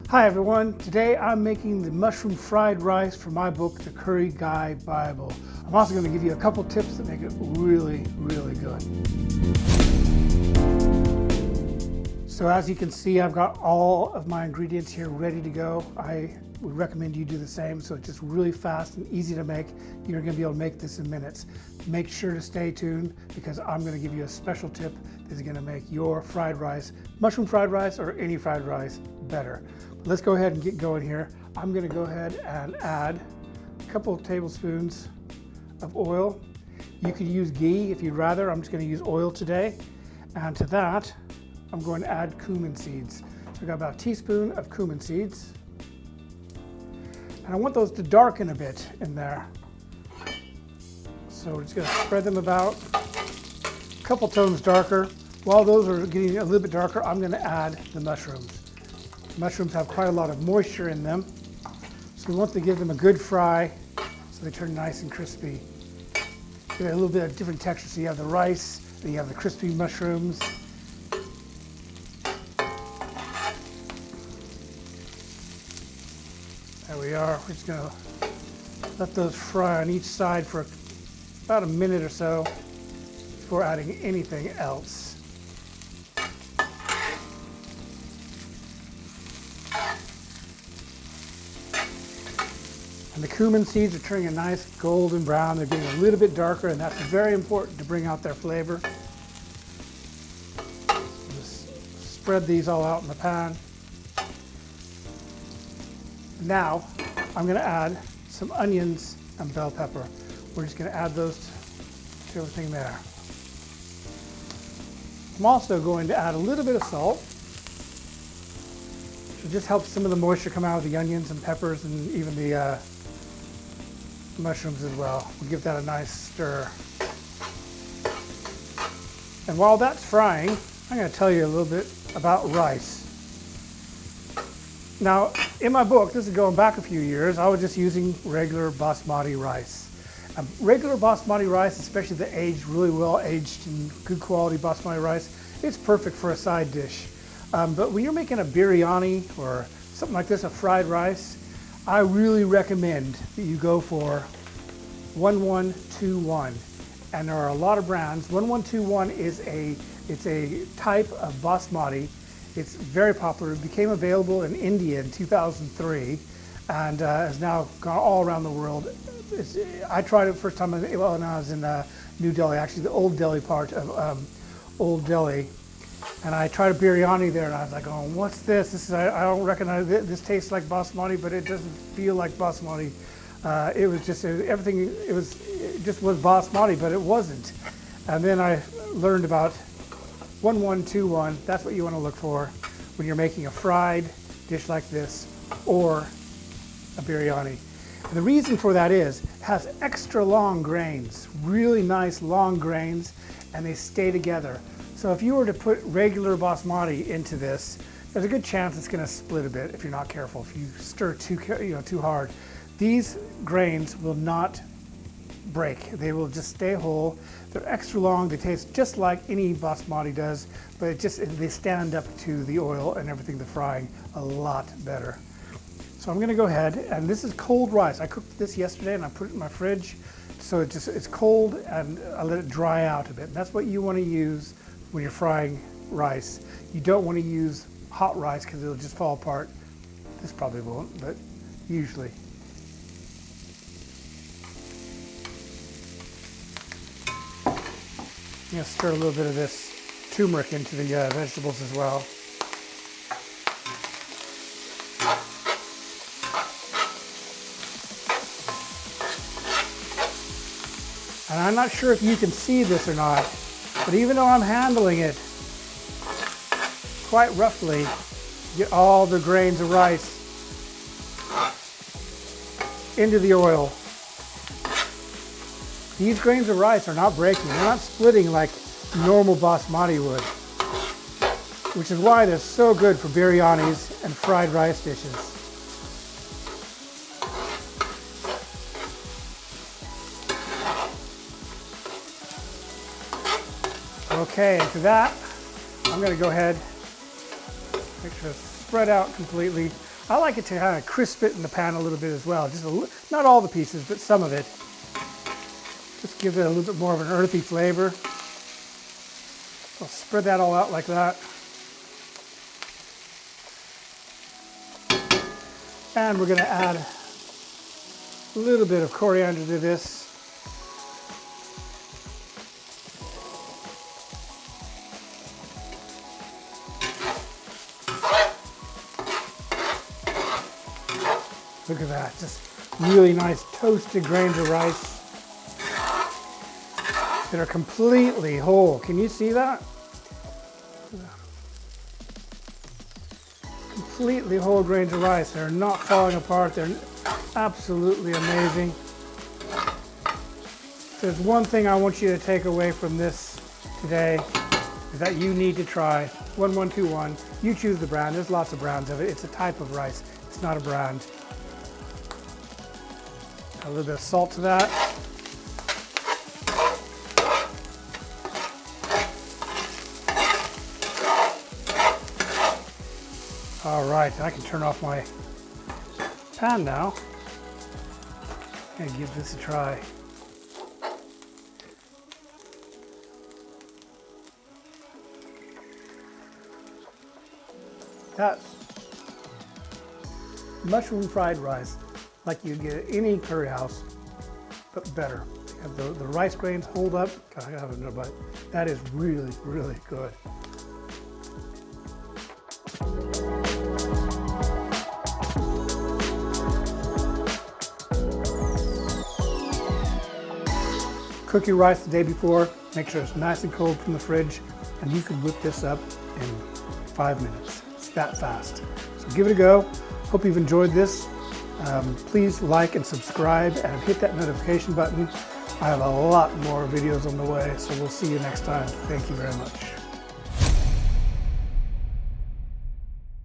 Hi everyone, today I'm making the mushroom fried rice for my book, The Curry Guy Bible. I'm also going to give you a couple tips that make it really, really good. So as you can see, I've got all of my ingredients here ready to go. I would recommend you do the same, so it's just really fast and easy to make. You're going to be able to make this in minutes. Make sure to stay tuned because I'm going to give you a special tip that is going to make your fried rice, mushroom fried rice or any fried rice, better. Let's go ahead and get going here. I'm going to go ahead and add a couple of tablespoons of oil. You could use ghee if you'd rather. I'm just going to use oil today. And to that, I'm going to add cumin seeds. So I've got about a teaspoon of cumin seeds. And I want those to darken a bit in there. So we're just going to spread them about a couple tones darker. While those are getting a little bit darker, I'm going to add the mushrooms. Mushrooms have quite a lot of moisture in them, so we want to give them a good fry so they turn nice and crispy. Give it a little bit of different texture. So you have the rice, then you have the crispy mushrooms. There we are. We're just going to let those fry on each side for about a minute or so before adding anything else. And the cumin seeds are turning a nice golden brown. They're getting a little bit darker, and that's very important to bring out their flavor. Just spread these all out in the pan. Now, I'm going to add some onions and bell pepper. We're just going to add those to everything there. I'm also going to add a little bit of salt. It just helps some of the moisture come out of the onions and peppers and even the mushrooms as well. We'll give that a nice stir. And while that's frying, I'm going to tell you a little bit about rice. Now, in my book, this is going back a few years, I was just using regular Basmati rice. Regular Basmati rice, especially the aged, really well aged and good quality Basmati rice, it's perfect for a side dish. But when you're making a biryani or something like this, a fried rice, I really recommend that you go for 1121. And there are a lot of brands. 1121 is a type of Basmati. It's very popular. It became available in India in 2003 and has now gone all around the world. I tried it first time when I was in New Delhi, actually the Old Delhi part of Old Delhi. And I tried a biryani there, and I was like, "Oh, what's this? I don't recognize it. This tastes like Basmati, but it doesn't feel like Basmati." It was just everything. It just was Basmati, but it wasn't. And then I learned about 1121. That's what you want to look for when you're making a fried dish like this or a biryani. And the reason for that is it has extra long grains, really nice long grains, and they stay together. So if you were to put regular Basmati into this, there's a good chance it's going to split a bit if you're not careful. If you stir too hard, these grains will not break. They will just stay whole. They're extra long. They taste just like any Basmati does, but they stand up to the oil and everything, the frying, a lot better. So I'm going to go ahead, and this is cold rice. I cooked this yesterday and I put it in my fridge, so it's cold, and I let it dry out a bit. And that's what you want to use when you're frying rice. You don't want to use hot rice because it'll just fall apart. This probably won't, but usually. I'm going to stir a little bit of this turmeric into the vegetables as well. And I'm not sure if you can see this or not, but even though I'm handling it quite roughly, get all the grains of rice into the oil. These grains of rice are not breaking. They're not splitting like normal Basmati would, which is why they're so good for biryanis and fried rice dishes. Okay, and for that, I'm going to go ahead, make sure it's spread out completely. I like it to kind of crisp it in the pan a little bit as well. Just not all the pieces, but some of it. Just give it a little bit more of an earthy flavor. I'll spread that all out like that. And we're going to add a little bit of coriander to this. Look at that, just really nice toasted grains of rice that are completely whole. Can you see that? Completely whole grains of rice. They're not falling apart. They're absolutely amazing. There's one thing I want you to take away from this today is that you need to try 1121. You choose the brand. There's lots of brands of it. It's a type of rice. It's not a brand. Add a little bit of salt to that. All right, I can turn off my pan now and give this a try. That's mushroom fried rice, like you get at any curry house, but better. The rice grains hold up. God, I gotta have another bite. That is really, really good. Cook your rice the day before, make sure it's nice and cold from the fridge, and you can whip this up in 5 minutes. It's that fast. So give it a go. Hope you've enjoyed this. Please like and subscribe and hit that notification button. I have a lot more videos on the way, so we'll see you next time. Thank you very much.